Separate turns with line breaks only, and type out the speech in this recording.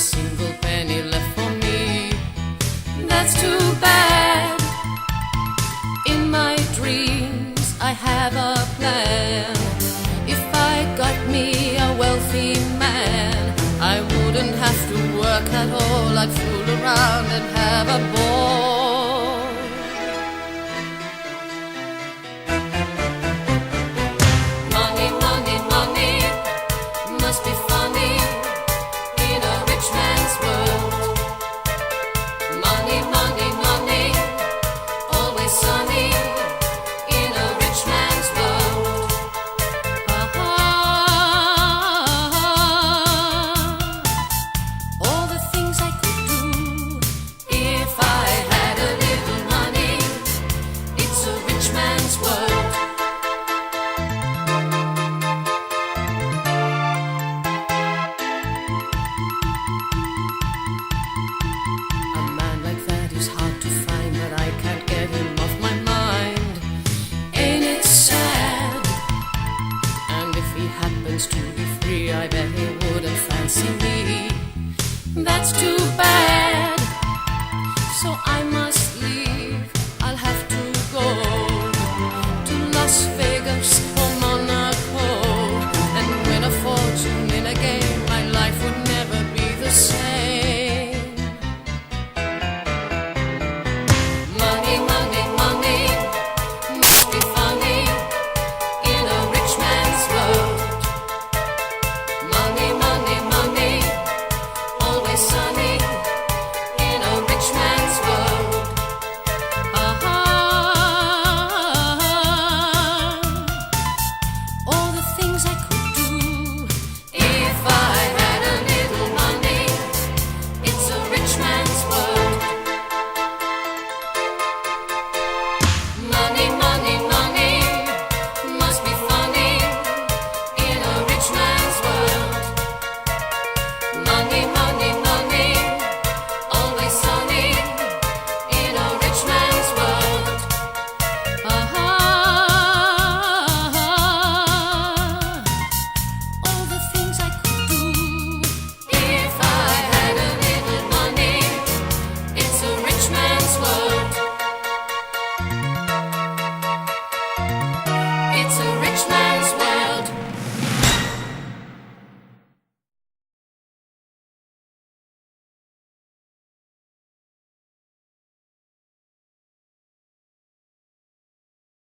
single penny left for me. That's too bad. In my dreams I have a plan. If I got me a wealthy man, I wouldn't have to work at all. I'd fool around and have a ball. Money, money, money must be funny in a rich man's world. Money, money, money, always sunny in a rich man's world. All the things I could do if I had a little money. It's a rich man's world. A man like that is hard to find, but I can't get him off my mind. Ain't it sad? And if he happens to be free, I bet he wouldn't fancy me. That's too bad. So I must leave. I'll have to go to Las Vegas or Monaco and win a fortune in a game. My life would never be the same. Money, money, money must be funny in a rich man's world. Money, money, money, always sunny in a rich man's world. All the things I could do if I had a little money. It's a rich man's world. Money, money, money must be funny in a rich man's world. Money, money, money, always sunny in a rich man's world. All the things I could do if I had a little money. It's a rich man's world. It's a